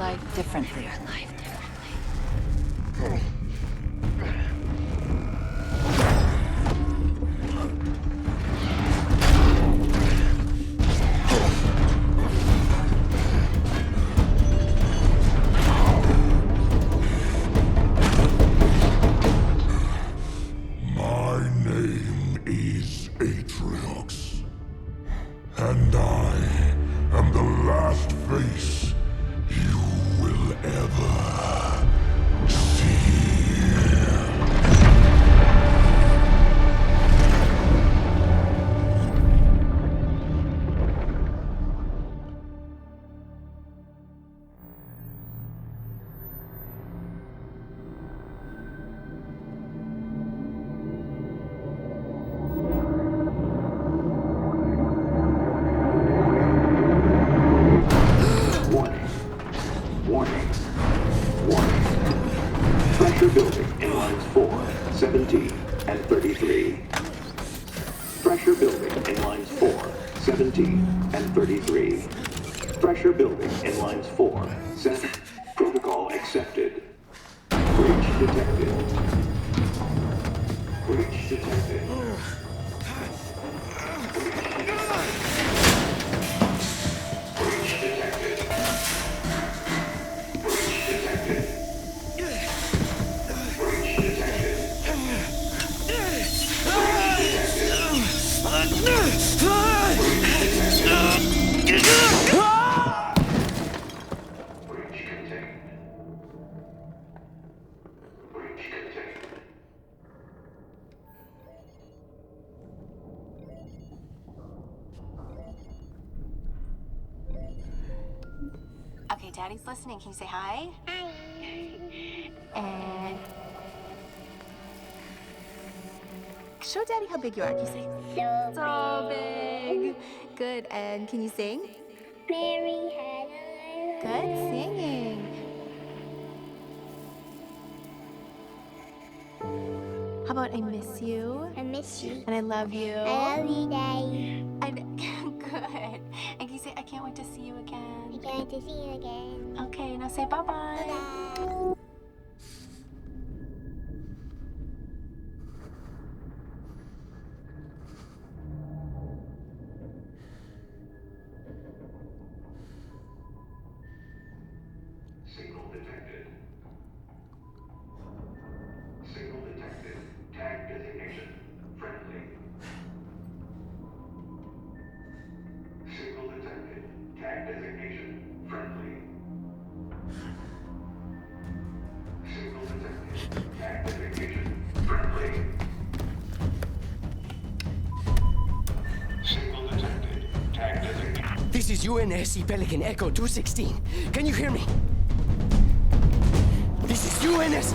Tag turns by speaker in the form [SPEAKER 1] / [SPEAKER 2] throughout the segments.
[SPEAKER 1] life differently.
[SPEAKER 2] And I am the last face you will ever see.
[SPEAKER 3] Pressure building in lines 4, 17, and 33. Pressure building in lines 4, 17, and 33. Pressure building in lines 4, 7. Protocol accepted. Breach detected. Breach detected. Breach detected. Breach detected.
[SPEAKER 1] Okay, Daddy's listening. Can you say hi? Hi. And show Daddy how big you are. Can you say so big? Good. And can you sing?
[SPEAKER 4] Mary had a
[SPEAKER 1] Good singing. How about I miss you?
[SPEAKER 4] I miss you.
[SPEAKER 1] And I love you.
[SPEAKER 4] I love you, Daddy.
[SPEAKER 1] And good. And can you say I can't wait to see you again?
[SPEAKER 4] I can't wait to see you again.
[SPEAKER 1] Okay, now say bye-bye.
[SPEAKER 4] Bye.
[SPEAKER 3] Signal detected. Signal detected. Tag designation. Friendly. Signal detected. Tag designation. Friendly. Signal detected. Tag designation. Friendly. Signal detected. Tag designation.
[SPEAKER 5] This is UNSC Pelican Echo 216. Can you hear me? This is UNS...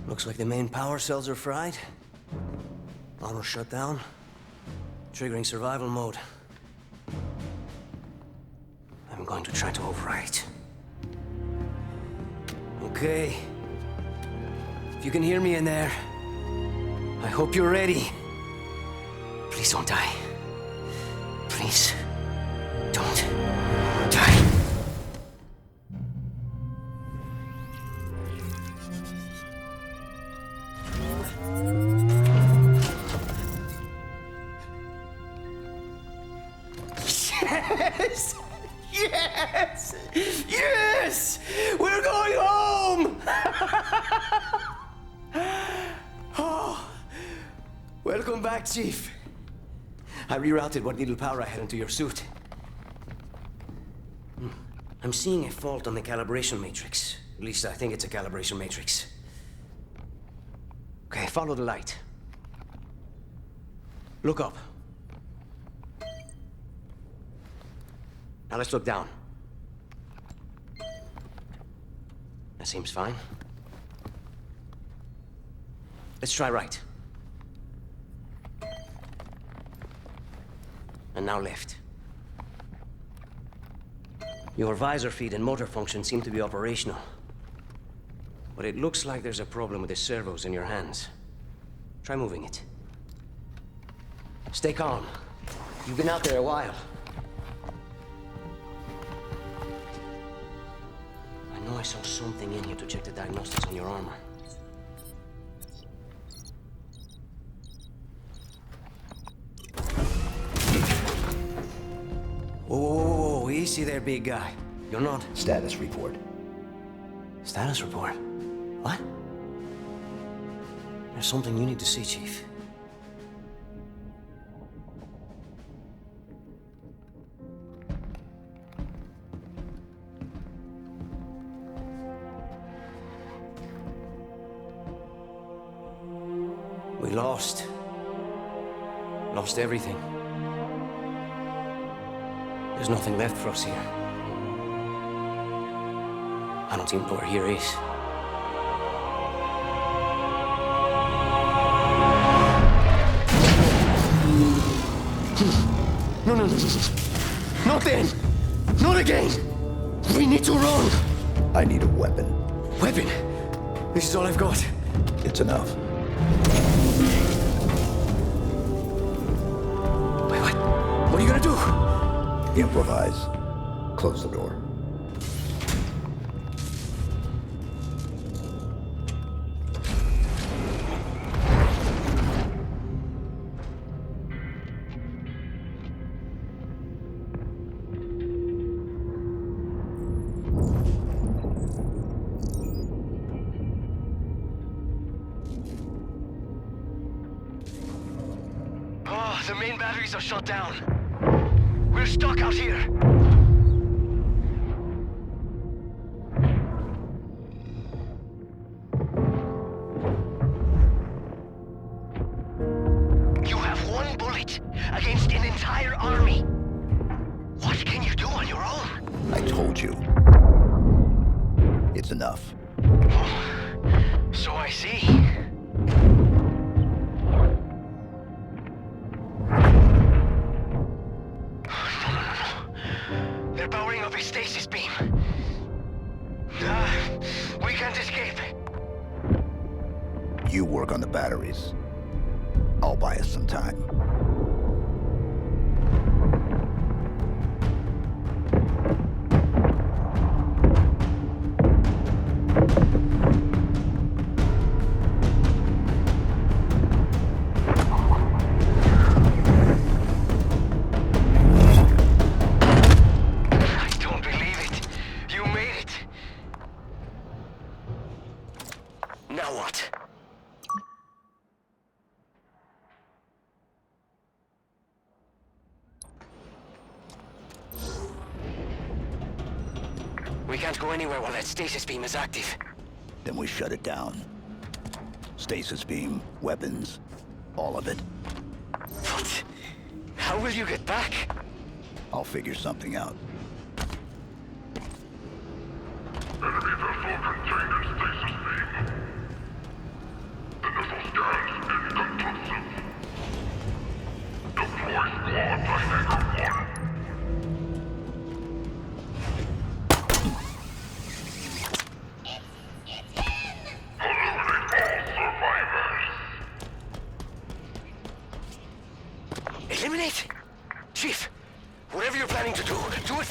[SPEAKER 5] Looks like the main power cells are fried. Auto shut down. Triggering survival mode. I'm going to try to override. Okay. If you can hear me in there, I hope you're ready. Please don't die. Please don't die. Yes! Yes! Yes! We're going home! Oh, welcome back, Chief. I rerouted what little power I had into your suit. I'm seeing a fault on the calibration matrix. At least I think it's a calibration matrix. Okay, follow the light. Look up. Now let's look down. That seems fine. Let's try right. And now left. Your visor feed and motor function seem to be operational. But it looks like there's a problem with the servos in your hands. Try moving it. Stay calm. You've been out there a while. I know I saw something in here to check the diagnostics on your armor. Whoa, easy there, big guy. You're not...
[SPEAKER 6] Status report.
[SPEAKER 5] Status report? What? There's something you need to see, Chief. We lost. Lost everything. There's nothing left for us here. I don't even know where here is. No. Not then! Not again! We need to run!
[SPEAKER 6] I need a weapon.
[SPEAKER 5] Weapon? This is all I've got.
[SPEAKER 6] It's enough.
[SPEAKER 5] Wait, what? What are you gonna do?
[SPEAKER 6] Improvise. Close the door.
[SPEAKER 5] Oh, the main batteries are shut down. We're stuck out here. You have one bullet against an entire army. What can you do on your own?
[SPEAKER 6] I told you. It's enough.
[SPEAKER 5] So I see. They're powering up a stasis beam. We can't escape.
[SPEAKER 6] You work on the batteries. I'll buy us some time.
[SPEAKER 5] I don't believe it. You made it. Now what? We can't go anywhere while that stasis beam is active.
[SPEAKER 6] Then we shut it down. Stasis beam, weapons, all of it.
[SPEAKER 5] But how will you get back?
[SPEAKER 6] I'll figure something out.
[SPEAKER 2] Enemy vessel contained in stasis beam. Initial scans inconclusive. Deploy squad to Hangar 1.
[SPEAKER 5] Eliminate? Chief, whatever you're planning to do, do it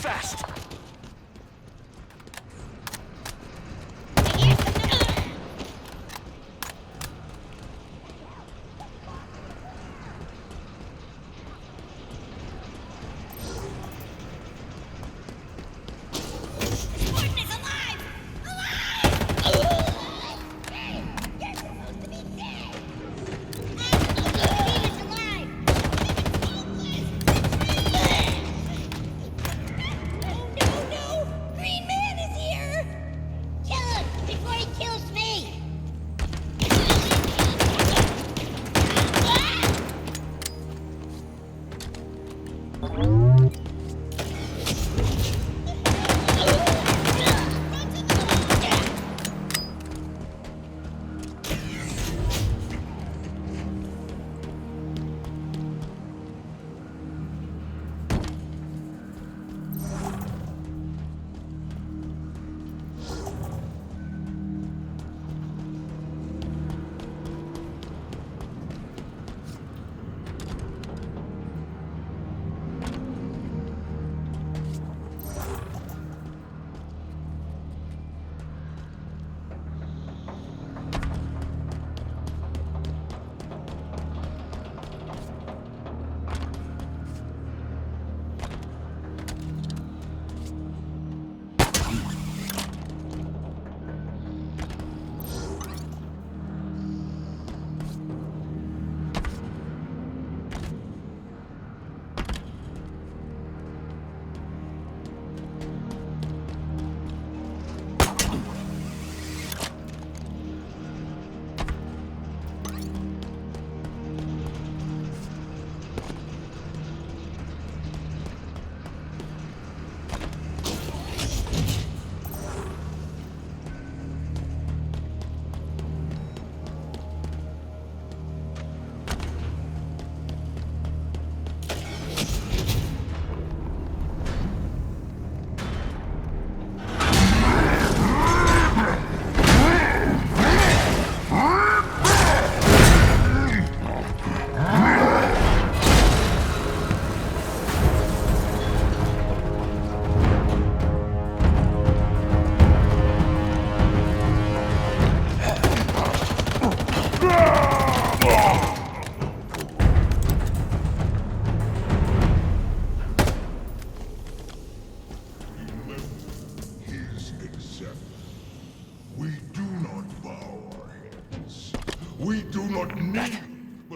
[SPEAKER 2] We do not need...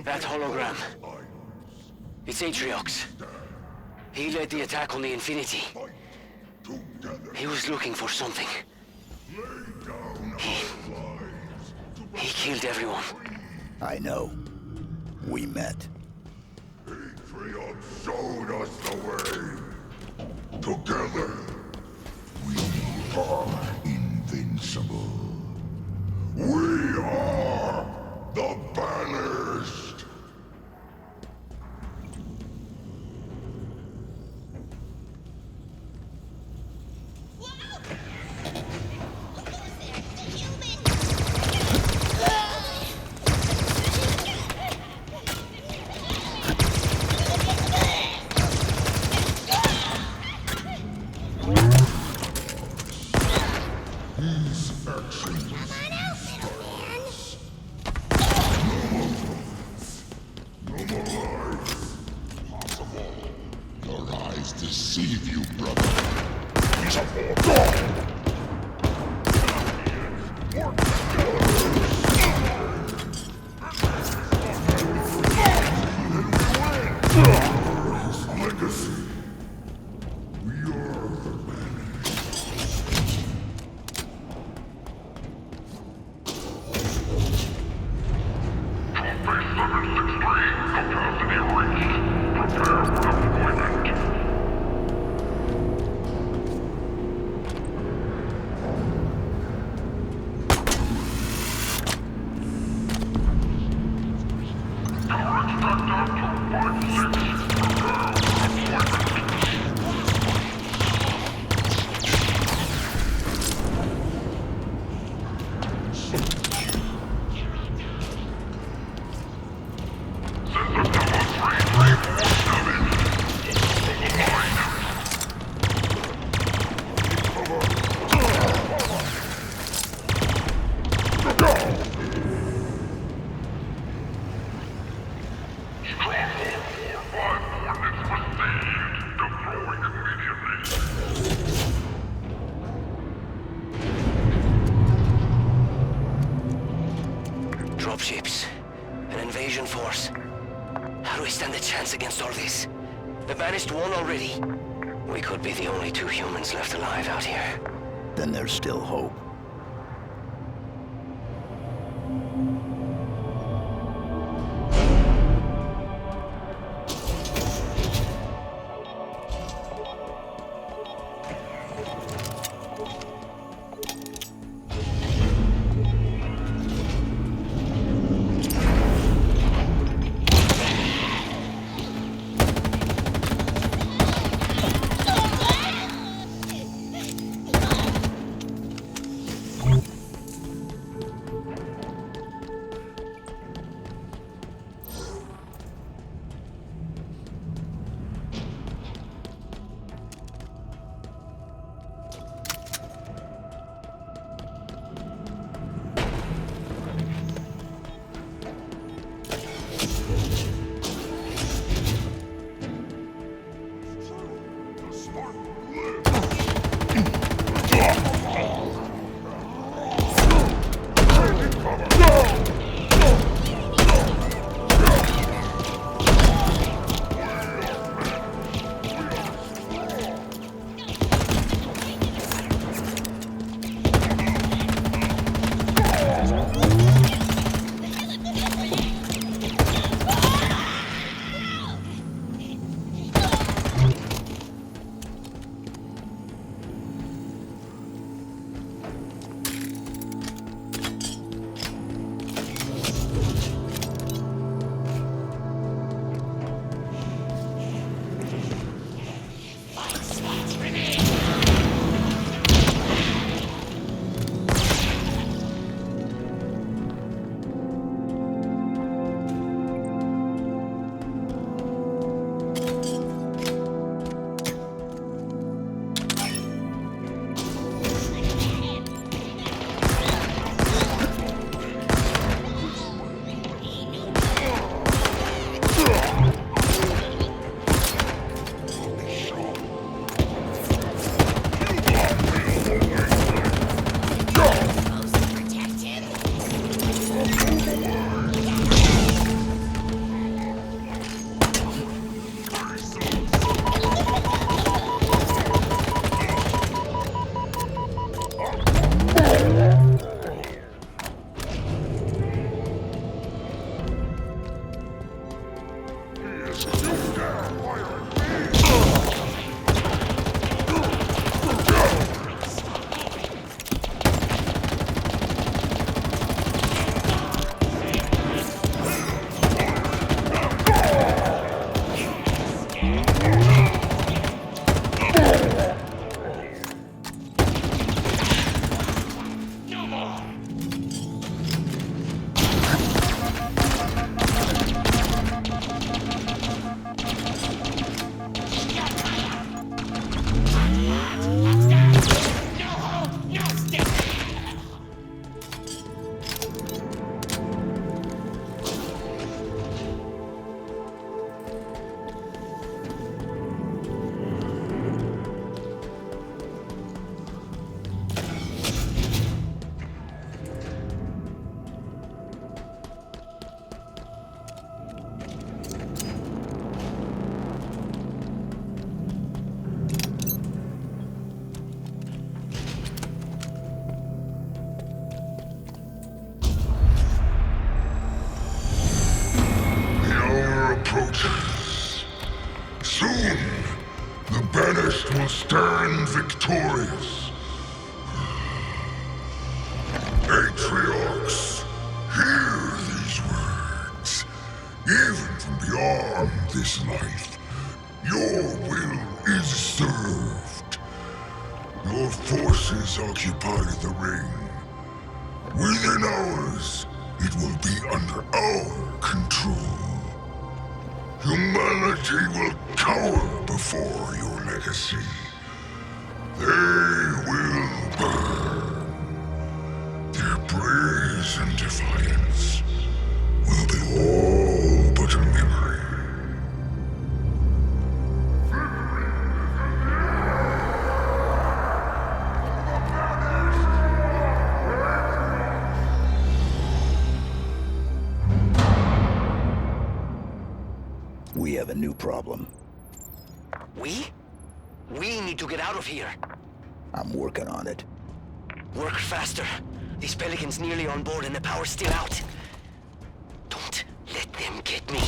[SPEAKER 5] That hologram. It's Atriox. He led the attack on the Infinity.
[SPEAKER 2] Together,
[SPEAKER 5] He was looking for something.
[SPEAKER 2] lay down our lives.
[SPEAKER 5] He killed everyone.
[SPEAKER 6] I know. We met.
[SPEAKER 2] Atriox showed us the way. Together, we are invincible. We are the Banished. These actions no more life. Possible. Your eyes deceive you, brother. He's a god. His legacy. We are the Banished. Capacity reached. Prepare for deployment. Power extractor 256. Prepare for deployment.
[SPEAKER 5] Dropships. An invasion force. How do we stand a chance against all this? The Banished won already. We could be the only two humans left alive out here.
[SPEAKER 6] Then there's still hope.
[SPEAKER 2] this life, your will is served. Your forces occupy the ring. Within hours, it will be under our control. Humanity will cower before your legacy. They will burn. Their brazen defiance will be all but a memory.
[SPEAKER 6] We have a new problem.
[SPEAKER 5] We? We need to get out of here.
[SPEAKER 6] I'm working on it.
[SPEAKER 5] Work faster. These pelicans nearly on board and the power's still out. Don't let them get me.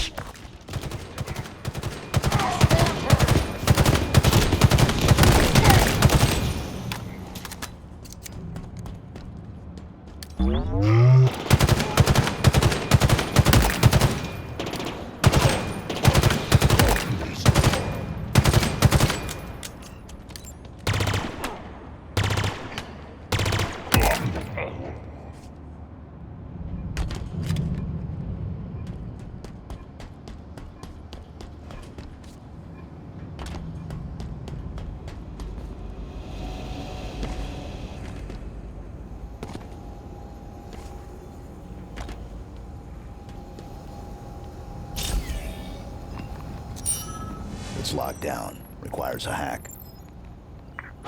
[SPEAKER 6] It's locked down. Requires a hack.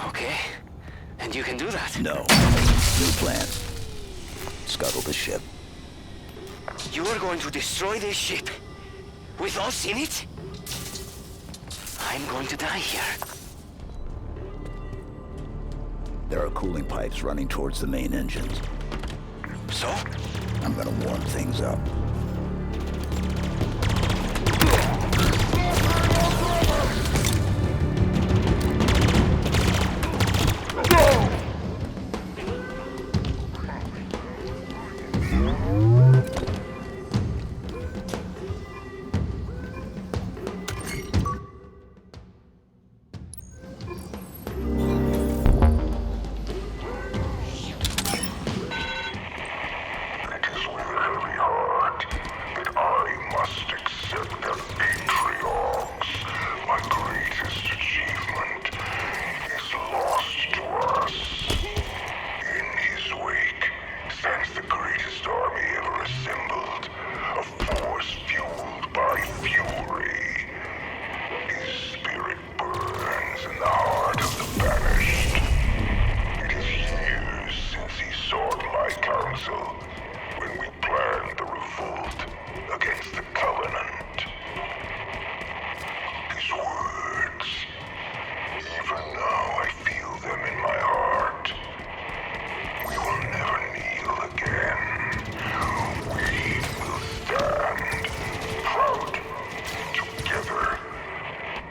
[SPEAKER 5] Okay. And you can do that?
[SPEAKER 6] No. New plan. Scuttle the ship.
[SPEAKER 5] You are going to destroy this ship? With us in it? I'm going to die here.
[SPEAKER 6] There are cooling pipes running towards the main engines.
[SPEAKER 5] So?
[SPEAKER 6] I'm gonna warm things up.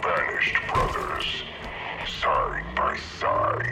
[SPEAKER 2] Banished brothers, side by side.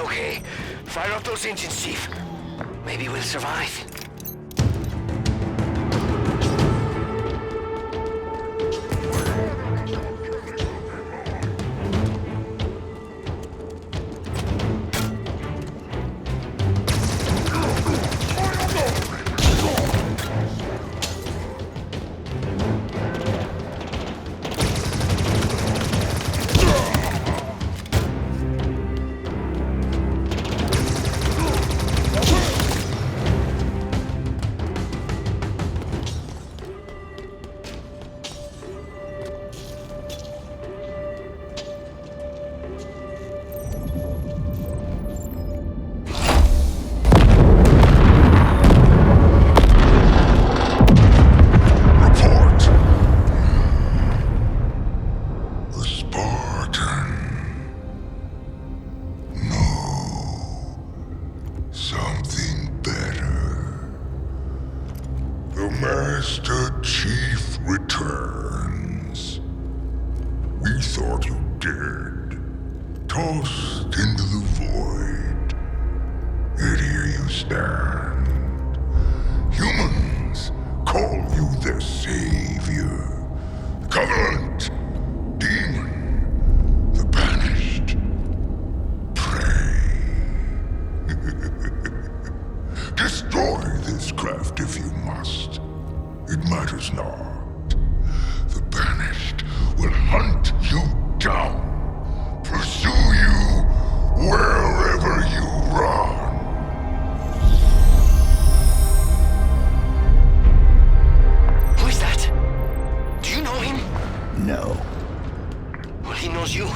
[SPEAKER 5] Okay. Fire up those engines, Chief. Maybe we'll survive.
[SPEAKER 2] into the void. Yet here you stand. Humans call you their savior. Covenant, demon, the banished. Pray. Destroy this craft if you must. It matters not. The banished will hunt you down. Pursue you wherever you run.
[SPEAKER 5] Who is that? Do you know him?
[SPEAKER 6] No.
[SPEAKER 5] Well, he knows you.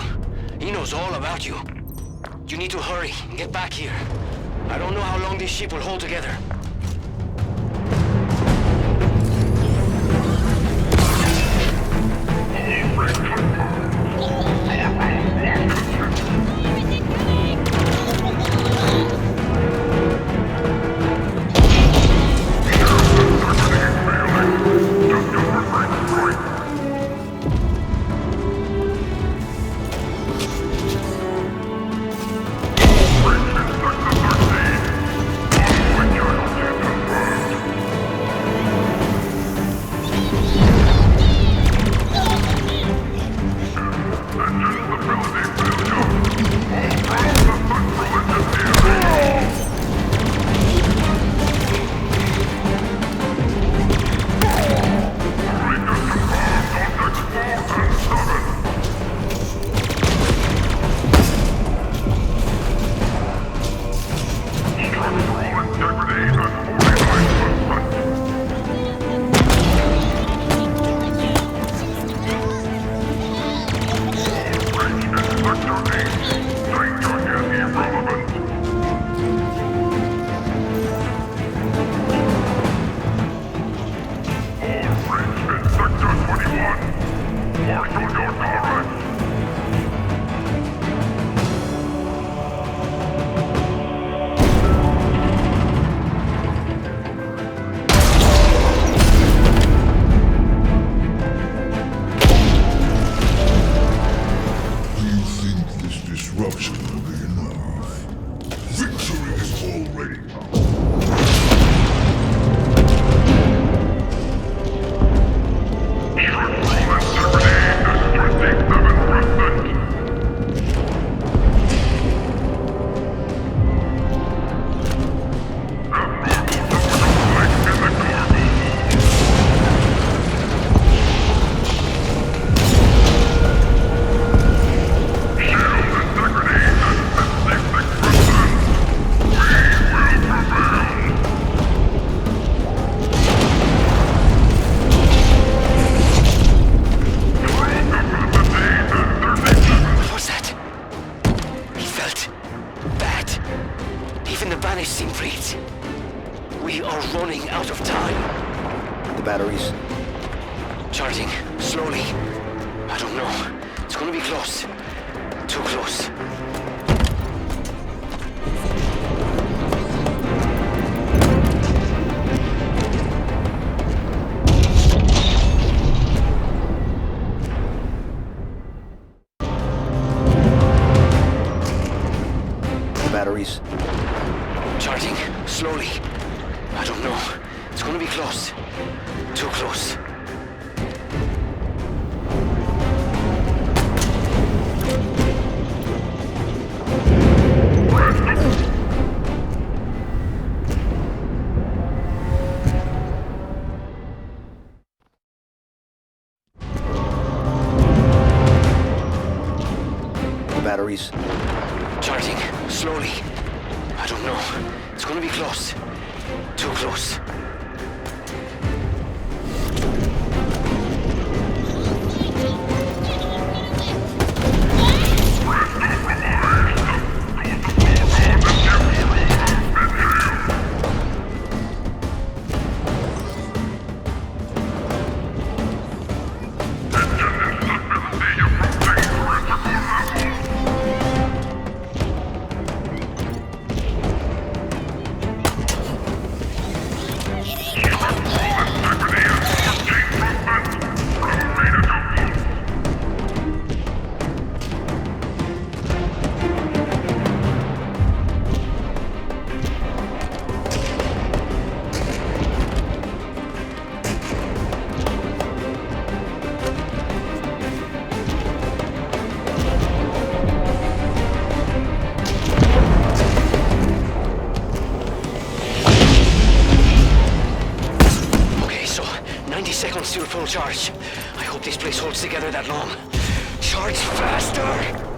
[SPEAKER 5] He knows all about you. You need to hurry and get back here. I don't know how long this ship will hold together.
[SPEAKER 6] The batteries?
[SPEAKER 5] Charging, slowly. I don't know. It's gonna be close. Too close.
[SPEAKER 6] The batteries?
[SPEAKER 5] Charging, slowly. I don't know. It's gonna be close. Too close.
[SPEAKER 6] The batteries?
[SPEAKER 5] Charging, slowly. I don't know. It's gonna be close. Too close. still full charge. I hope this place holds together that long. Charge faster!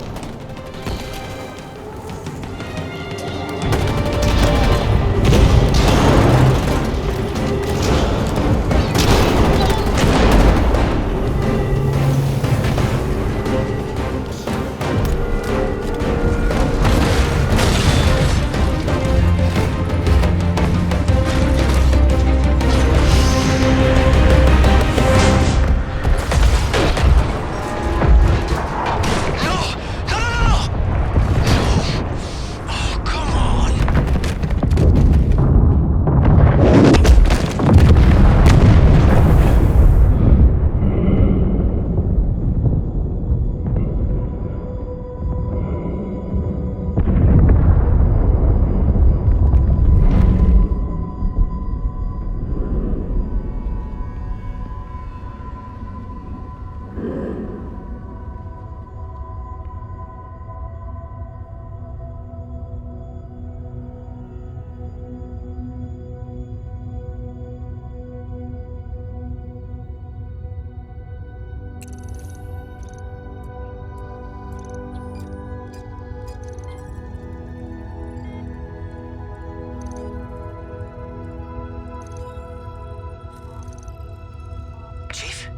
[SPEAKER 5] Chief,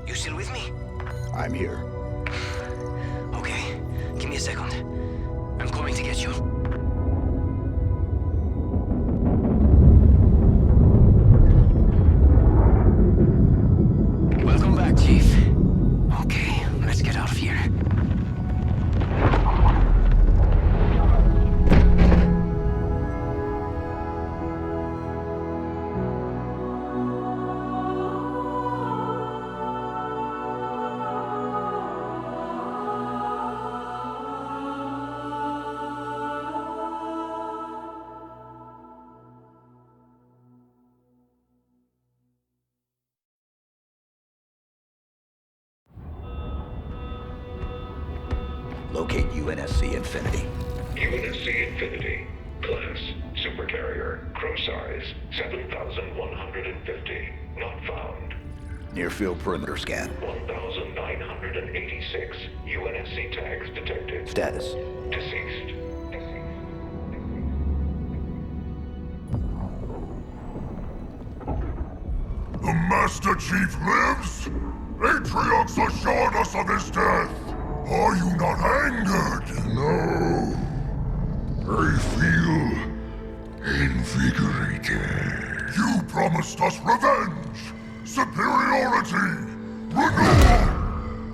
[SPEAKER 5] you still with me?
[SPEAKER 6] I'm here.
[SPEAKER 5] Okay, give me a second. I'm coming to get you. Welcome back, Chief. Okay, let's get out of here.
[SPEAKER 6] Locate UNSC Infinity.
[SPEAKER 3] UNSC Infinity. Class, Supercarrier. Crew size, 7,150. Not found.
[SPEAKER 6] Near-field perimeter scan.
[SPEAKER 3] 1,986. UNSC tags detected.
[SPEAKER 6] Status.
[SPEAKER 3] Deceased.
[SPEAKER 2] The Master Chief lives? Atriox assured us of his death. Are you not angered? No. I feel invigorated. You promised us revenge, superiority, renewal.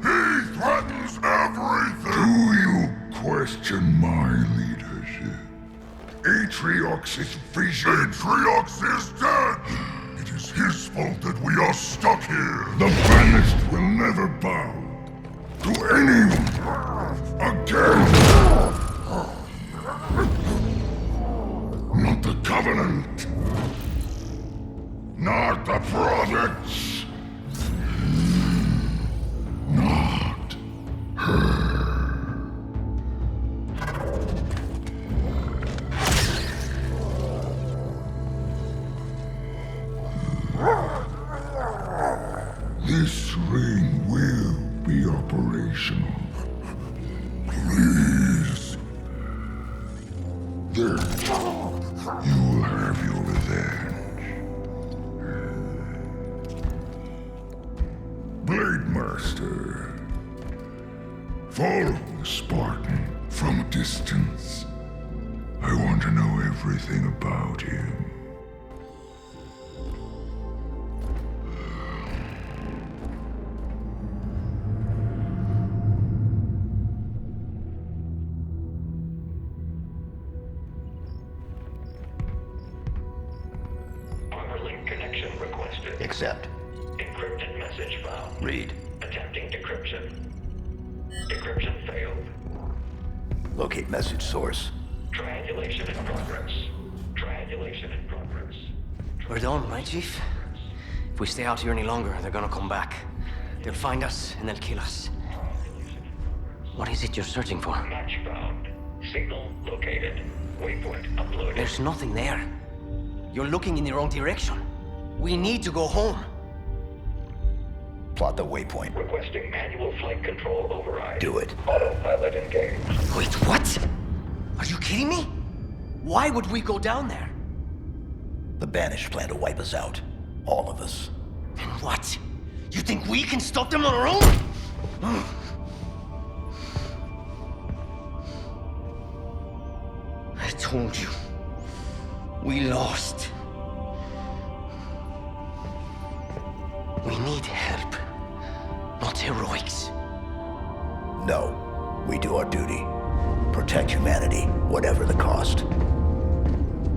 [SPEAKER 2] He threatens everything. Do you question my leadership? Atriox's vision. Atriox is dead. It is his fault that we are stuck here. The Banished will never bow to anyone again. Not the Covenant. Not the Prophets. Not her. This ring will be operational. Please. Then you will have your revenge. Blade Master. Follow the Spartan from a distance. I want to know everything about him.
[SPEAKER 6] Accept.
[SPEAKER 3] Encrypted message found.
[SPEAKER 6] Read.
[SPEAKER 3] Attempting decryption. Decryption failed.
[SPEAKER 6] Locate message source.
[SPEAKER 3] Triangulation in progress. Triangulation in progress.
[SPEAKER 5] We're done, right, Chief? If we stay out here any longer, they're gonna come back. They'll find us, and they'll kill us. What is it you're searching for?
[SPEAKER 3] Match found. Signal located. Waypoint uploaded.
[SPEAKER 5] There's nothing there. You're looking in the wrong direction. We need to go home.
[SPEAKER 6] Plot the waypoint.
[SPEAKER 3] Requesting manual flight control override.
[SPEAKER 6] Do it.
[SPEAKER 3] Autopilot engaged.
[SPEAKER 5] Wait, what? Are you kidding me? Why would we go down there?
[SPEAKER 6] The Banished plan to wipe us out. All of us.
[SPEAKER 5] And what? You think we can stop them on our own? I told you. We lost. We need help, not heroics.
[SPEAKER 6] No. We do our duty. Protect humanity, whatever the cost.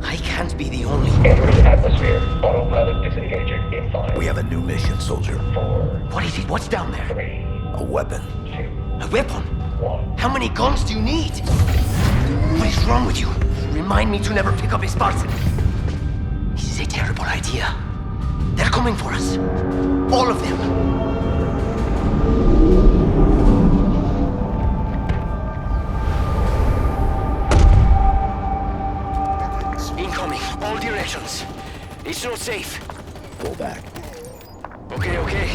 [SPEAKER 5] I can't be the only...
[SPEAKER 3] Entering atmosphere. Autopilot disengaging in 5.
[SPEAKER 6] We have a new mission, soldier.
[SPEAKER 3] 4.
[SPEAKER 5] What is it? What's down there?
[SPEAKER 3] 3.
[SPEAKER 6] A weapon.
[SPEAKER 3] 2.
[SPEAKER 5] A weapon?
[SPEAKER 3] 1.
[SPEAKER 5] How many guns do you need? What is wrong with you? Remind me to never pick up a Spartan. This is a terrible idea. They're coming for us. All of them. Incoming. All directions. It's not safe.
[SPEAKER 6] Pull back.
[SPEAKER 5] Okay, okay.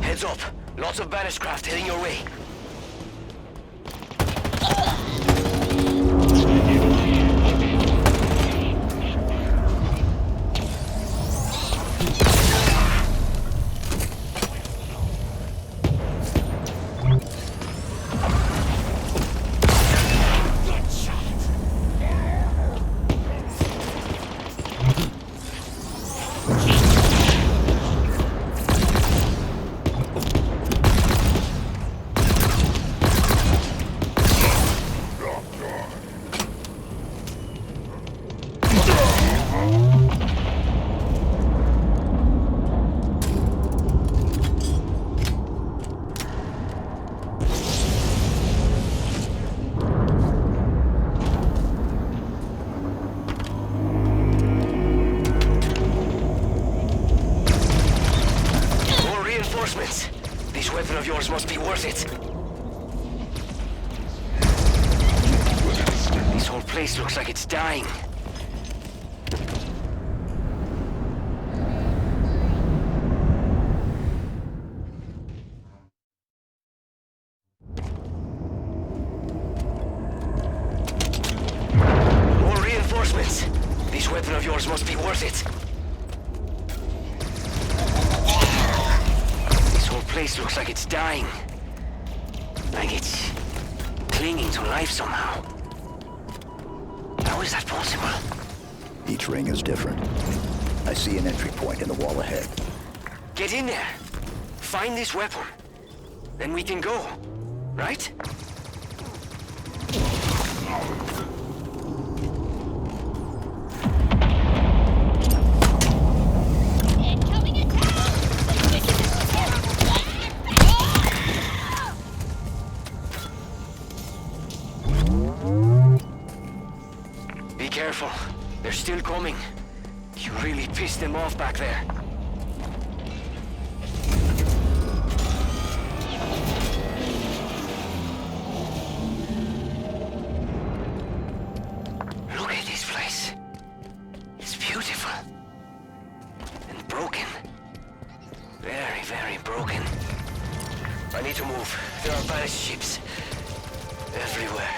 [SPEAKER 5] Heads up. Lots of Banished craft heading your way. This weapon of yours must be worth it. This whole place looks like it's dying. More reinforcements. This weapon of yours must be worth it. Place looks like it's dying. Like it's clinging to life somehow. How is that possible?
[SPEAKER 6] Each ring is different. I see an entry point in the wall ahead.
[SPEAKER 5] Get in there. Find this weapon. Then we can go. Right? Careful. They're still coming. You really pissed them off back there. Look at this place. It's beautiful. And broken. Very, very broken. I need to move. There are Banished ships everywhere.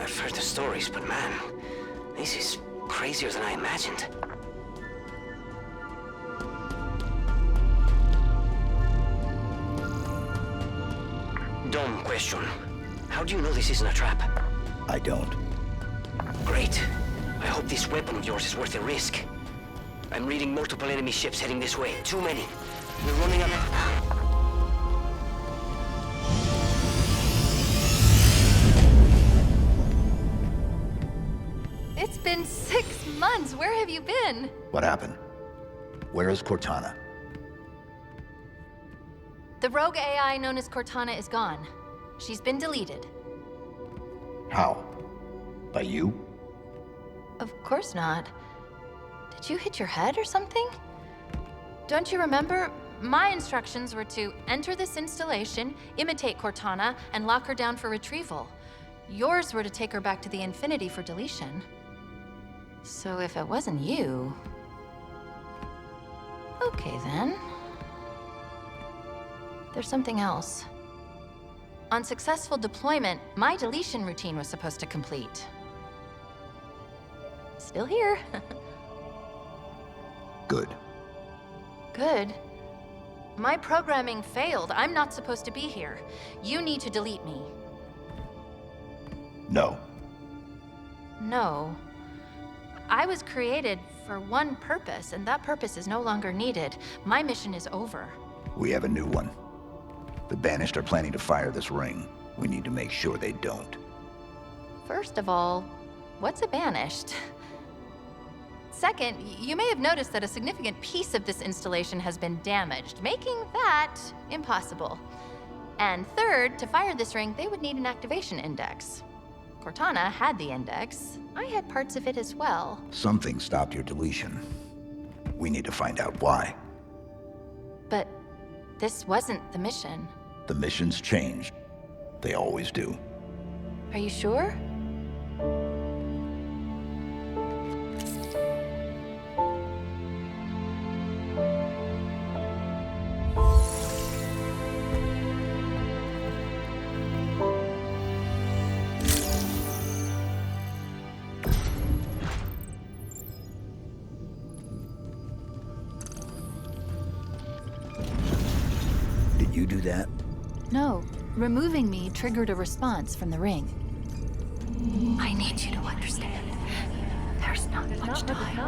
[SPEAKER 5] I've heard the stories, but man, this is crazier than I imagined. Dumb question. How do you know this isn't a trap?
[SPEAKER 6] I don't.
[SPEAKER 5] Great. I hope this weapon of yours is worth the risk. I'm reading multiple enemy ships heading this way. Too many. We're running out of...
[SPEAKER 1] It's been 6 months. Where have you been?
[SPEAKER 6] What happened? Where is Cortana?
[SPEAKER 1] The rogue AI known as Cortana is gone. She's been deleted.
[SPEAKER 6] How? By you?
[SPEAKER 1] Of course not. Did you hit your head or something? Don't you remember? My instructions were to enter this installation, imitate Cortana, and lock her down for retrieval. Yours were to take her back to the Infinity for deletion. So if it wasn't you... Okay then. There's something else. On successful deployment, my deletion routine was supposed to complete. Still here.
[SPEAKER 6] Good.
[SPEAKER 1] Good. My programming failed. I'm not supposed to be here. You need to delete me.
[SPEAKER 6] No.
[SPEAKER 1] No. I was created for one purpose, and that purpose is no longer needed. My mission is over.
[SPEAKER 6] We have a new one. The Banished are planning to fire this ring. We need to make sure they don't.
[SPEAKER 1] First of all, what's a Banished? Second, you may have noticed that a significant piece of this installation has been damaged, making that impossible. And third, to fire this ring, they would need an activation index. Cortana had the index. I had parts of it as well.
[SPEAKER 6] Something stopped your deletion. We need to find out why.
[SPEAKER 1] But this wasn't the mission.
[SPEAKER 6] The missions changed. They always do.
[SPEAKER 1] Are you sure?
[SPEAKER 6] Did you do that?
[SPEAKER 1] No. Removing me triggered a response from the ring. I need you to understand. There's not much time.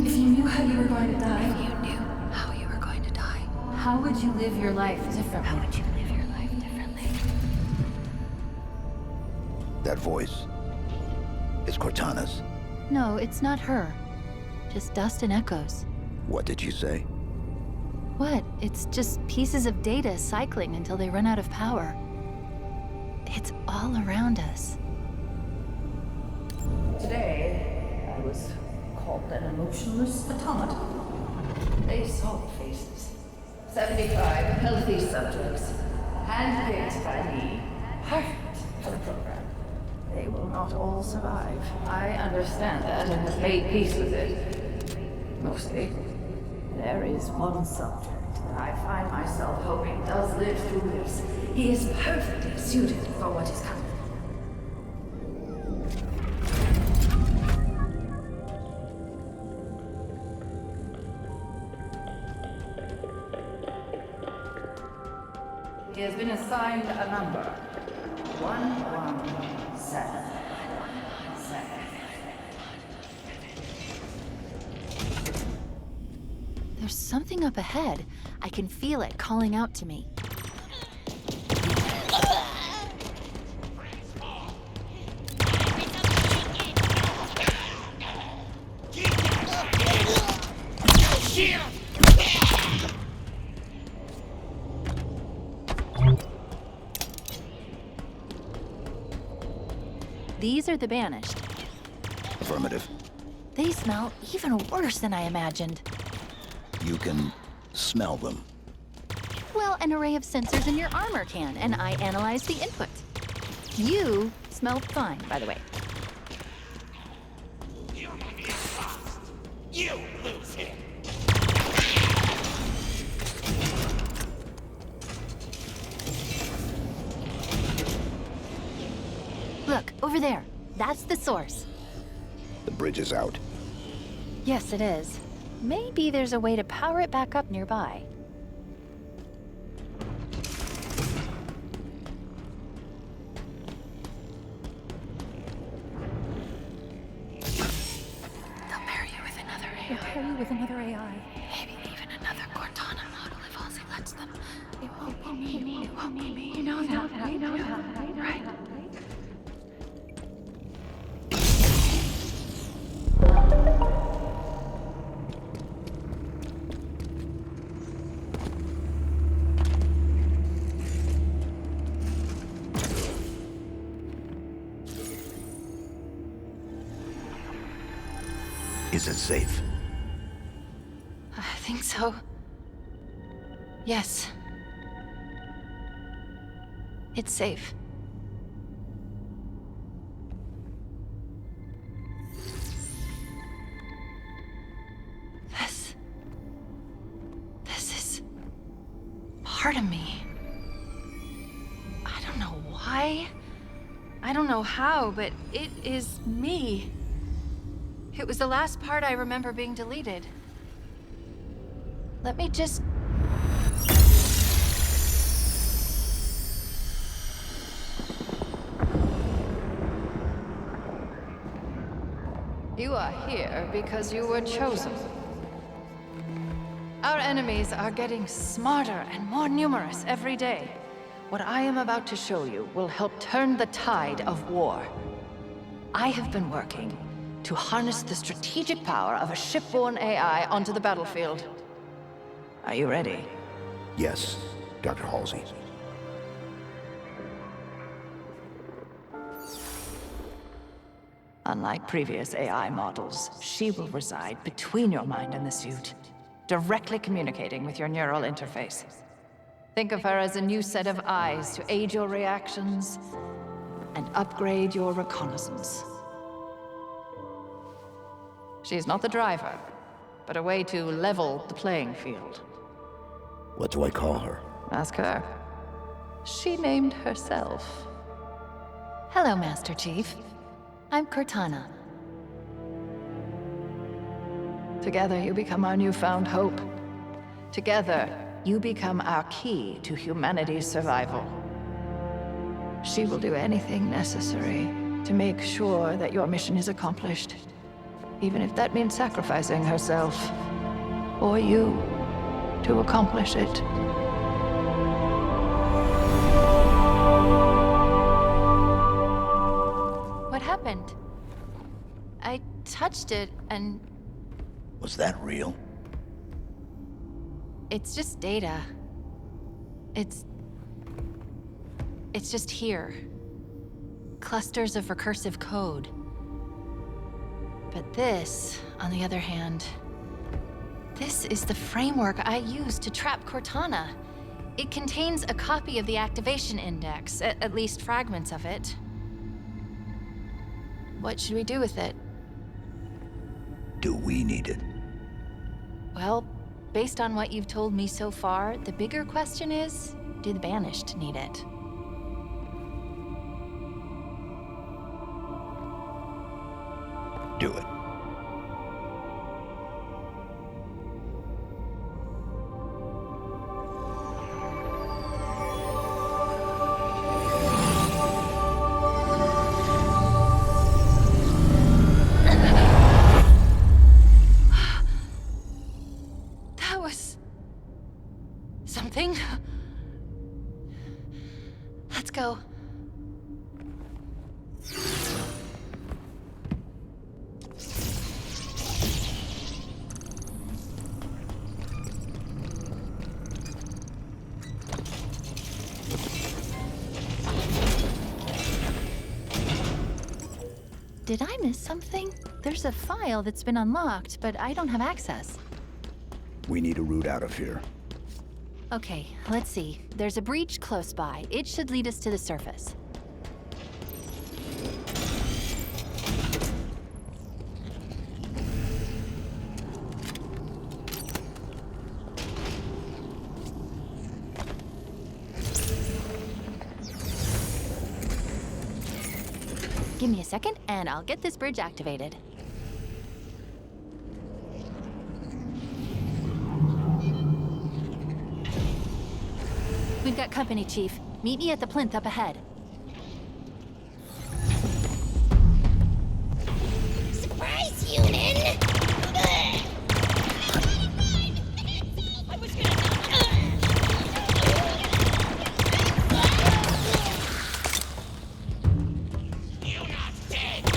[SPEAKER 7] If you knew how you were going to die,
[SPEAKER 1] If you knew how you were going to die,
[SPEAKER 7] how would you live your life differently?
[SPEAKER 1] how would you live your life differently?
[SPEAKER 6] That voice is Cortana's.
[SPEAKER 1] No, it's not her. Just dust and echoes.
[SPEAKER 6] What did you say?
[SPEAKER 1] What? It's just pieces of data cycling until they run out of power. It's all around us.
[SPEAKER 7] Today, I was called an emotionless automaton. They saw the faces. 75 healthy subjects, handpicked by me, perfect for the program. They will not all survive. I understand that and have made peace with it. Mostly. There is one subject that I find myself hoping does live through this. He is perfectly suited for what is coming. He has been assigned a number. 117.
[SPEAKER 1] There's something up ahead. I can feel it calling out to me. These are the Banished.
[SPEAKER 6] Affirmative.
[SPEAKER 1] They smell even worse than I imagined.
[SPEAKER 6] You can smell them.
[SPEAKER 1] Well, an array of sensors in your armor can, and I analyze the input. You smell fine, by the way.
[SPEAKER 2] You lose him.
[SPEAKER 1] Look, over there. That's the source.
[SPEAKER 6] The bridge is out.
[SPEAKER 1] Yes, it is. Maybe there's a way to power it back up nearby. They'll pair you with another AI. Maybe even another Cortona model if Halsey lets them. It won't be me. It won't be me. You know that. Right?
[SPEAKER 6] Is it safe?
[SPEAKER 1] I think so. Yes. It's safe. This is part of me. I don't know why. I don't know how, but it is me. It was the last part I remember being deleted. Let me just...
[SPEAKER 7] You are here because you were chosen.
[SPEAKER 1] Our enemies are getting smarter and more numerous every day.
[SPEAKER 7] What I am about to show you will help turn the tide of war. I have been working to harness the strategic power of a shipborne AI onto the battlefield. Are you ready?
[SPEAKER 6] Yes, Dr. Halsey.
[SPEAKER 7] Unlike previous AI models, she will reside between your mind and the suit, directly communicating with your neural interface. Think of her as a new set of eyes to aid your reactions and upgrade your reconnaissance. She is not the driver, but a way to level the playing field.
[SPEAKER 6] What do I call her?
[SPEAKER 7] Ask her. She named herself.
[SPEAKER 1] Hello, Master Chief. I'm Cortana.
[SPEAKER 7] Together, you become our newfound hope. Together, you become our key to humanity's survival. She will do anything necessary to make sure that your mission is accomplished, even if that means sacrificing herself, or you, to accomplish it.
[SPEAKER 1] What happened? I touched it and
[SPEAKER 6] Was that real?
[SPEAKER 1] it's just data. It's just here. Clusters of recursive code. But this, on the other hand, this is the framework I use to trap Cortana. It contains a copy of the activation index, at least fragments of it. What should we do with it?
[SPEAKER 6] Do we need it?
[SPEAKER 1] Well, based on what you've told me so far, the bigger question is, do the Banished need it?
[SPEAKER 6] Do it.
[SPEAKER 1] That was... something. Let's go. Did I miss something? There's a file that's been unlocked, but I don't have access.
[SPEAKER 6] We need a route out of here.
[SPEAKER 1] Okay, let's see. There's a breach close by. It should lead us to the surface. Give me a second, and I'll get this bridge activated. We've got company, Chief. Meet me at the plinth up ahead.
[SPEAKER 4] Surprise, human! I was gonna... You're not dead!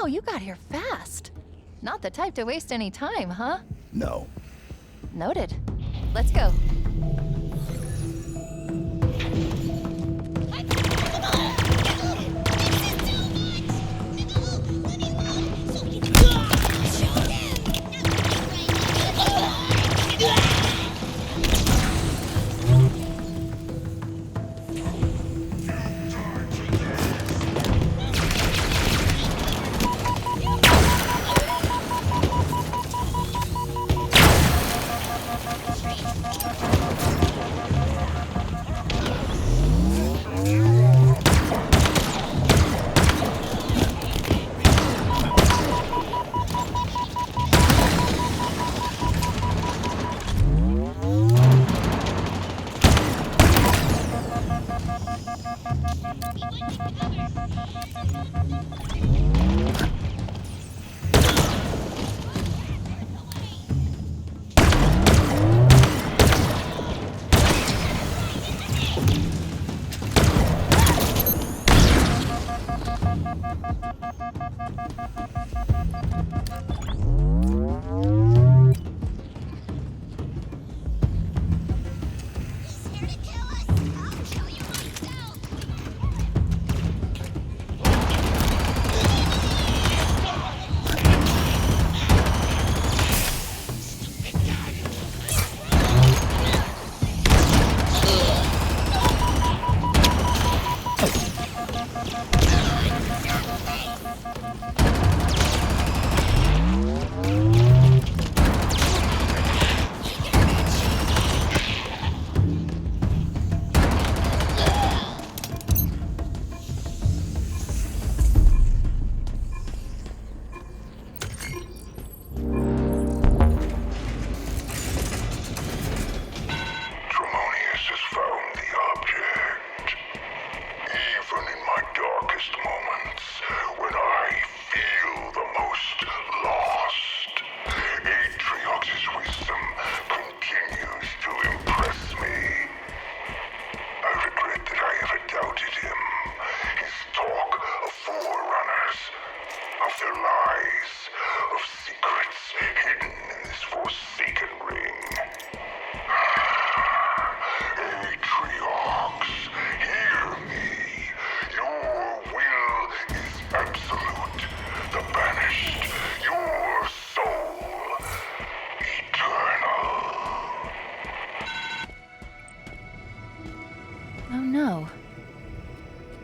[SPEAKER 1] Wow, you got here fast. Not the type to waste any time, huh?
[SPEAKER 6] No.
[SPEAKER 1] Noted. Let's go.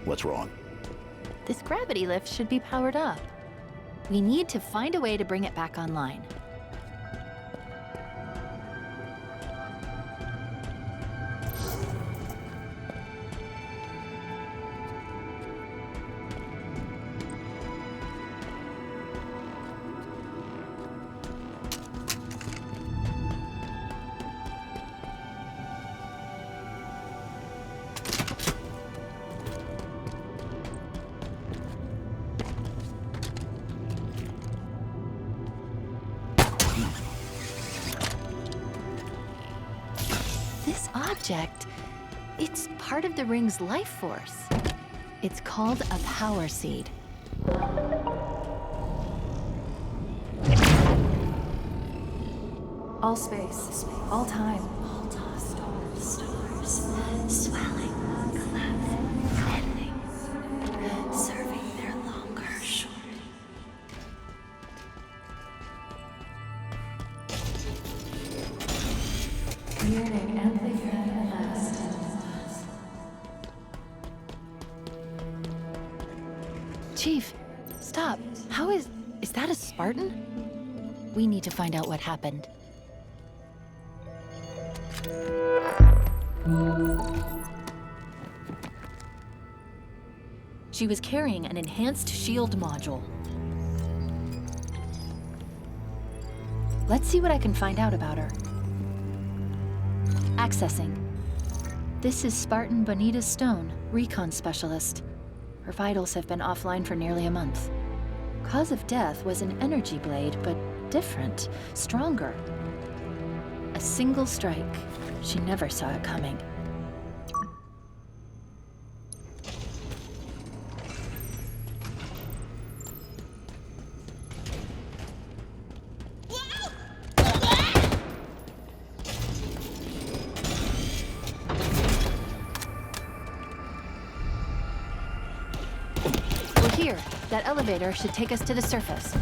[SPEAKER 6] What's wrong?
[SPEAKER 1] This gravity lift should be powered up. We need to find a way to bring it back online. This object, it's part of the ring's life force. It's called a power seed.
[SPEAKER 7] All space, all time.
[SPEAKER 8] Stars, swelling, collapsing, ending, serving their longer short.
[SPEAKER 7] Yearning amplified at last.
[SPEAKER 1] Chief, stop. How is that a Spartan? We need to find out what happened. She was carrying an enhanced shield module. Let's see what I can find out about her. Accessing. This is Spartan Bonita Stone, recon specialist. Her vitals have been offline for nearly a month. Cause of death was an energy blade, but different, stronger. A single strike. She never saw it coming. We're here. That elevator should take us to the surface.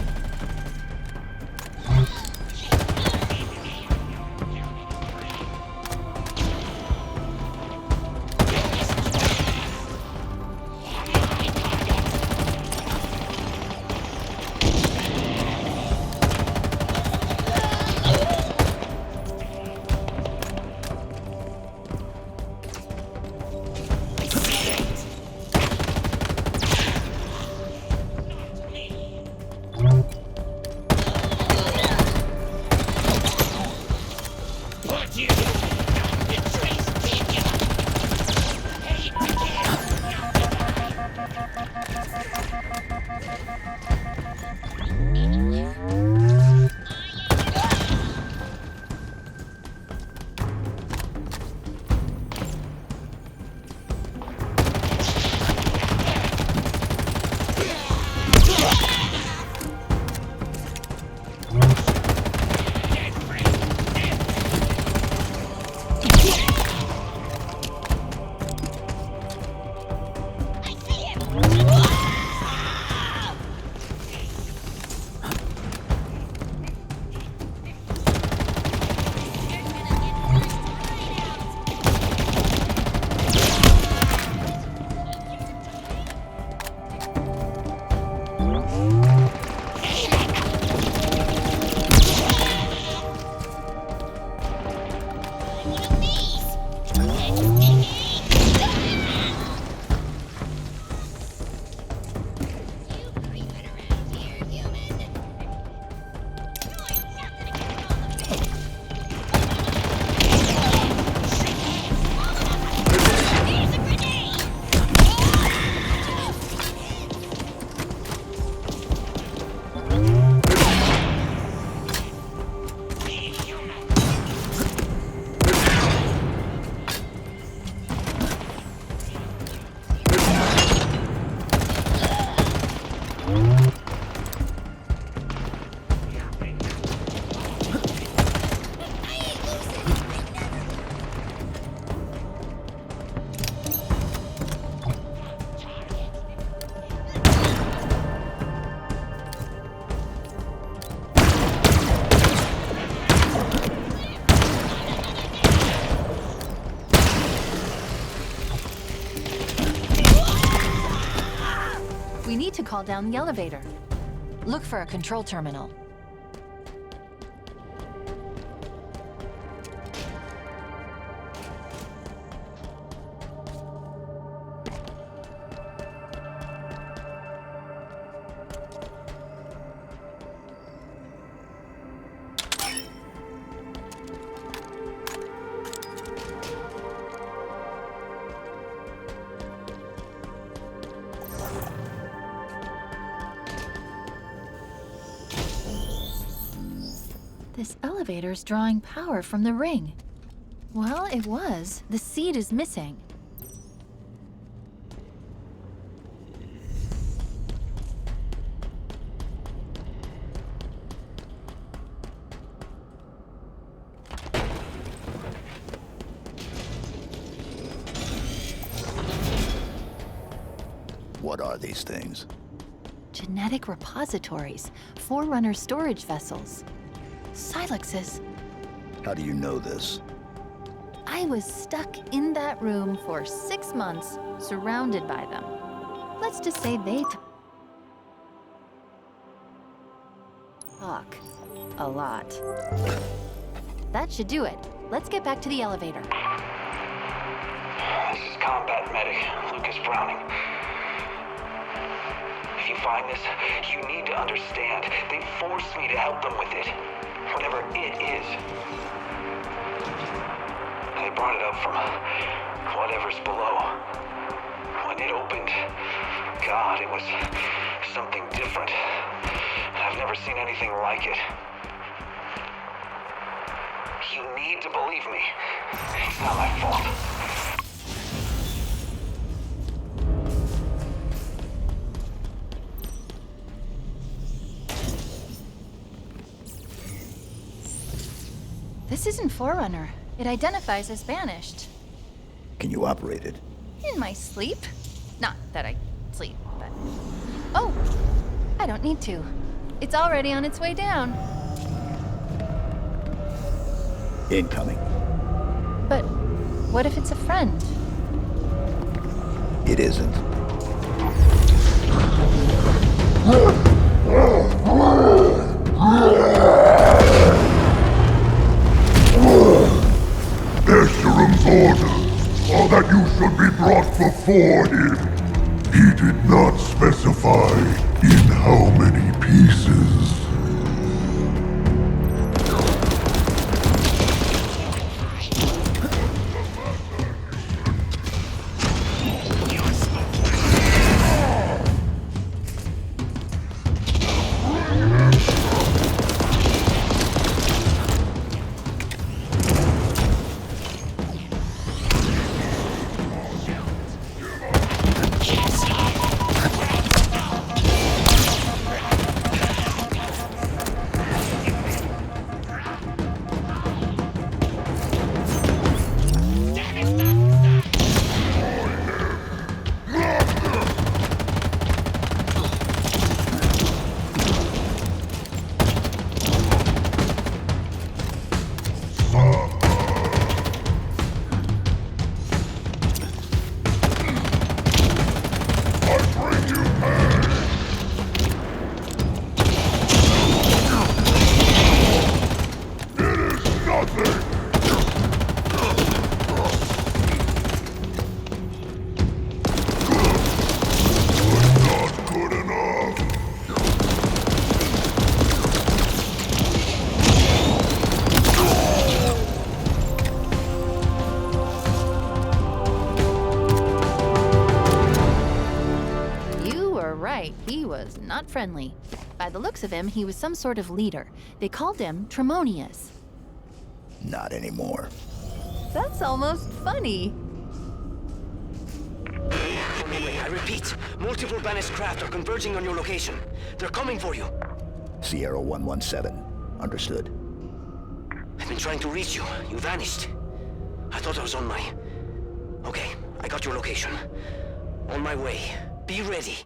[SPEAKER 1] We need to call down the elevator. Look for a control terminal. This elevator's drawing power from the ring. Well, it was. The seed is missing.
[SPEAKER 6] What are these things?
[SPEAKER 1] Genetic repositories, Forerunner storage vessels. Silexes.
[SPEAKER 6] How do you know this?
[SPEAKER 1] I was stuck in that room for 6 months, surrounded by them. Let's just say they talk a lot. That should do it. Let's get back to the elevator.
[SPEAKER 9] This is Combat Medic, Lucas Browning. If you find this, you need to understand. They forced me to help them with it. Whatever it is. They brought it up from whatever's below. When it opened, God, it was something different. I've never seen anything like it. You need to believe me. It's not my fault.
[SPEAKER 1] This isn't Forerunner. It identifies as Banished.
[SPEAKER 6] Can you operate it?
[SPEAKER 1] In my sleep? Not that I sleep, but... Oh! I don't need to. It's already on its way down.
[SPEAKER 6] Incoming.
[SPEAKER 1] But what if it's a friend?
[SPEAKER 6] It isn't.
[SPEAKER 2] Escherum's orders are that you should be brought before him. He did not specify in how many pieces.
[SPEAKER 1] He was not friendly. By the looks of him, he was some sort of leader. They called him Tremonius.
[SPEAKER 6] Not anymore.
[SPEAKER 1] That's almost funny.
[SPEAKER 5] Anyway, I repeat, multiple Banished craft are converging on your location. They're coming for you.
[SPEAKER 6] Sierra 117. Understood.
[SPEAKER 5] I've been trying to reach you. You vanished. I thought I was on my... Okay, I got your location. On my way. Be ready.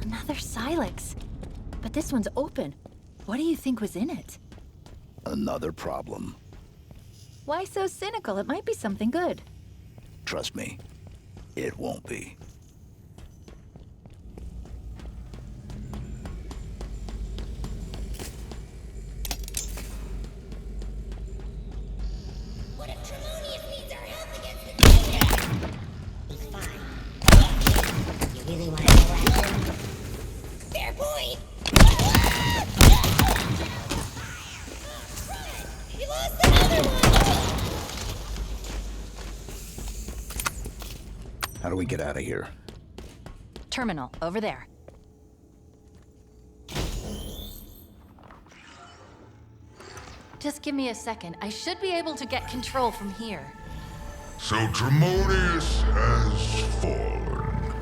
[SPEAKER 1] Another Silex. But this one's open. What do you think was in it?
[SPEAKER 6] Another problem.
[SPEAKER 1] Why so cynical? It might be something good.
[SPEAKER 6] Trust me, it won't be.
[SPEAKER 4] What if Tremonius needs our help against the Banished? He's fine. You really want to go after him? Fair point! We lost another one!
[SPEAKER 6] How do we get out of here?
[SPEAKER 1] Terminal, over there. Just give me a second. I should be able to get control from here.
[SPEAKER 2] So Tremonius has fallen,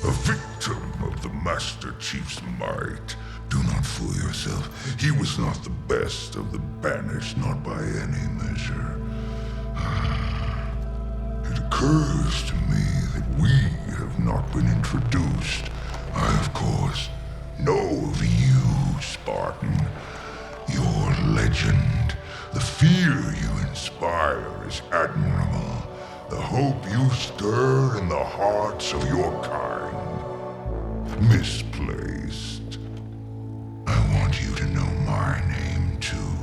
[SPEAKER 2] a victim of the Master Chief's might. Do not fool yourself. He was not the best of the Banished, not by any measure. It occurs to me that we have not been introduced. I, of course, know of you, Spartan. Your legend, the fear you inspire is admirable. The hope you stir in the hearts of your kind, misplaced. I want you to know my name too,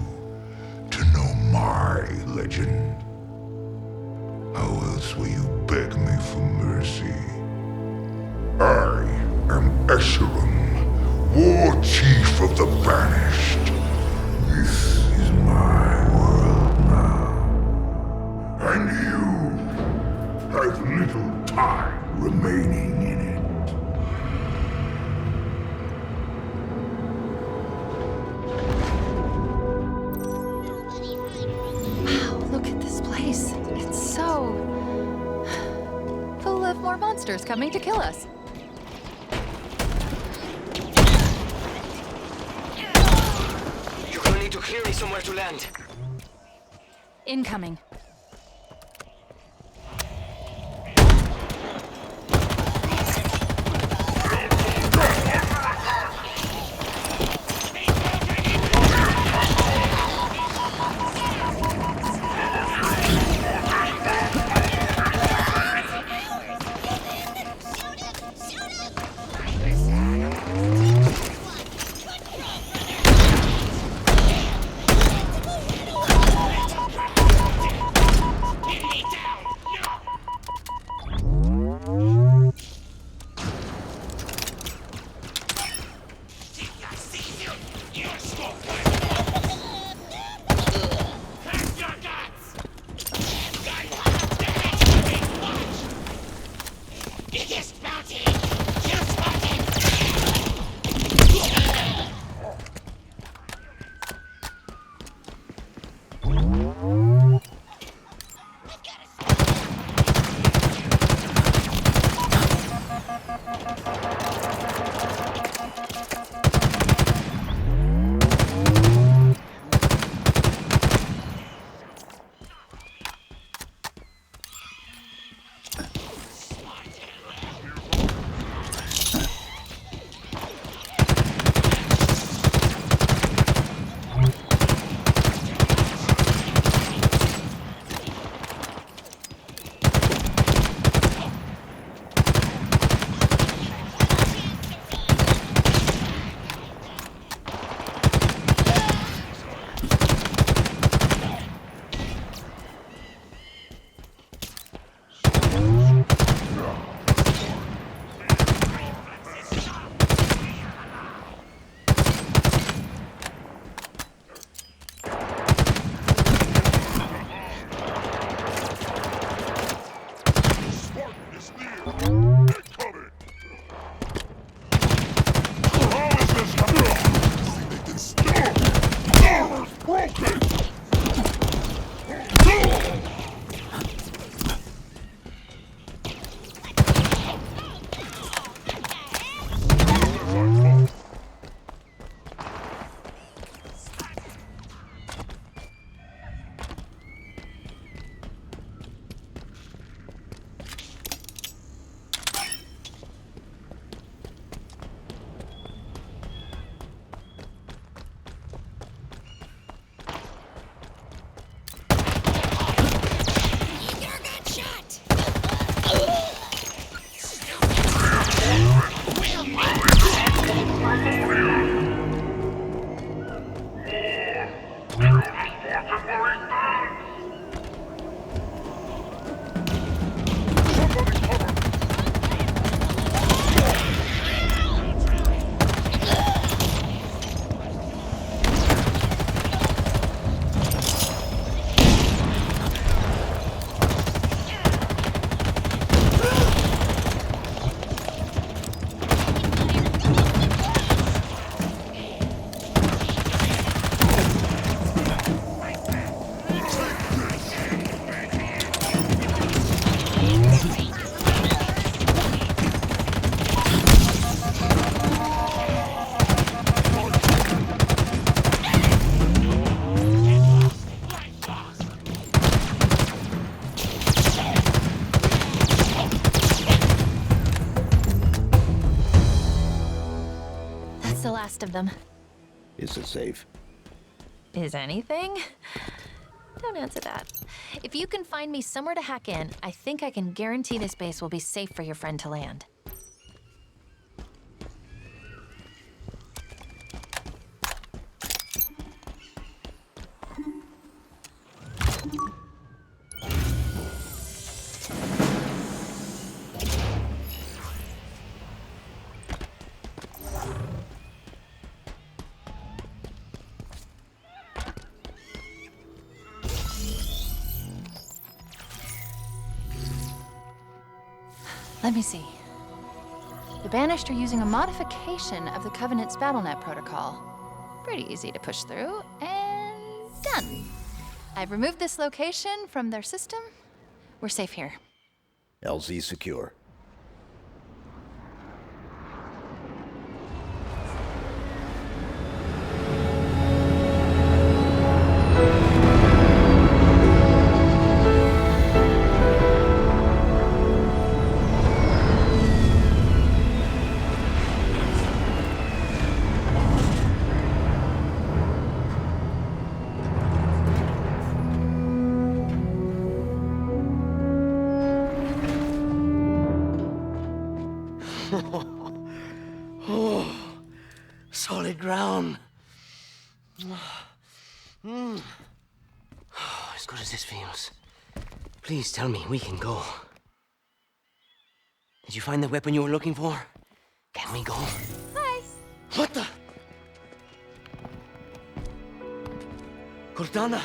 [SPEAKER 2] to know my legend. How else will you beg me for mercy? I am Escharum, War Chief of the Banished. This is my world now, and you have little time remaining in it.
[SPEAKER 1] Wow, look at this place. It's so... full of more monsters coming to kill us.
[SPEAKER 5] You're gonna need to clear me somewhere to land.
[SPEAKER 1] Incoming. That's the last of them.
[SPEAKER 6] Is it safe?
[SPEAKER 1] Is anything? Don't answer that. If you can find me somewhere to hack in, I think I can guarantee this base will be safe for your friend to land. Let me see. The Banished are using a modification of the Covenant's BattleNet protocol. Pretty easy to push through, and done. I've removed this location from their system. We're safe here.
[SPEAKER 6] LZ secure.
[SPEAKER 5] Solid ground. As good as this feels. Please tell me we can go. Did you find the weapon you were looking for? Can we go?
[SPEAKER 1] Hi.
[SPEAKER 5] What the? Cortana?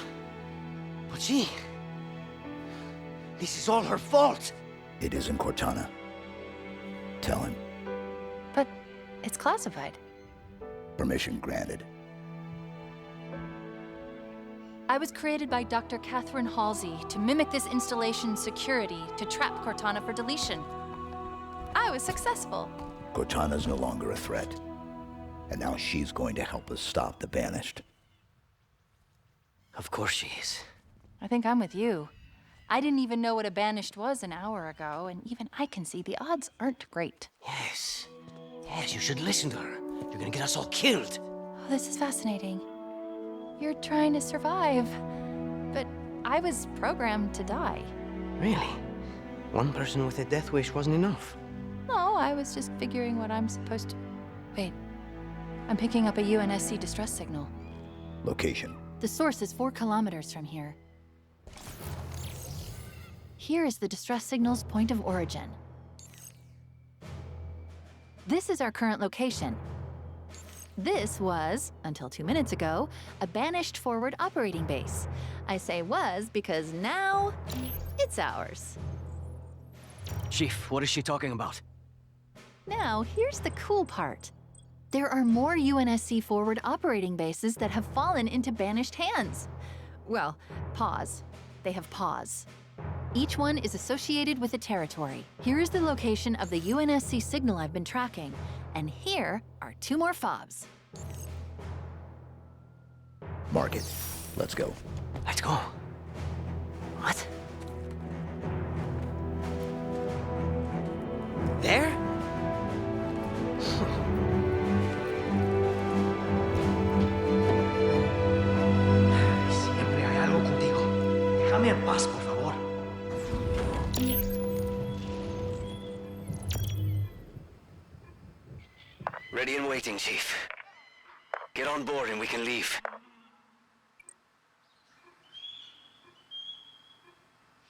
[SPEAKER 5] But she... This is all her fault.
[SPEAKER 6] It isn't Cortana. Tell him.
[SPEAKER 1] But it's classified.
[SPEAKER 6] Permission granted.
[SPEAKER 1] I was created by Dr. Catherine Halsey to mimic this installation's security to trap Cortana for deletion. I was successful.
[SPEAKER 6] Cortana's no longer a threat. And now she's going to help us stop the Banished.
[SPEAKER 5] Of course she is.
[SPEAKER 1] I think I'm with you. I didn't even know what a Banished was an hour ago, and even I can see the odds aren't great.
[SPEAKER 5] Yes. Yes, you should listen to her. You're gonna get us all killed.
[SPEAKER 1] Oh, this is fascinating. You're trying to survive, but I was programmed to die.
[SPEAKER 5] Really? One person with a death wish wasn't enough?
[SPEAKER 1] No, I was just figuring what I'm supposed to... Wait. I'm picking up a UNSC distress signal.
[SPEAKER 6] Location.
[SPEAKER 1] The source is 4 kilometers from here. Here is the distress signal's point of origin. This is our current location. This was, until 2 minutes ago, a Banished forward operating base. I say was because now it's ours.
[SPEAKER 5] Chief, what is she talking about?
[SPEAKER 1] Now, here's the cool part. There are more UNSC forward operating bases that have fallen into Banished hands. Well, pause. They have paws. Each one is associated with a territory. Here is the location of the UNSC signal I've been tracking, and here are 2 more fobs.
[SPEAKER 6] Mark it. Let's go.
[SPEAKER 5] Let's go. What? There?
[SPEAKER 10] Siempre hay algo contigo. Déjame en paz, por favor.
[SPEAKER 5] Ready and waiting, Chief. Get on board and we can leave.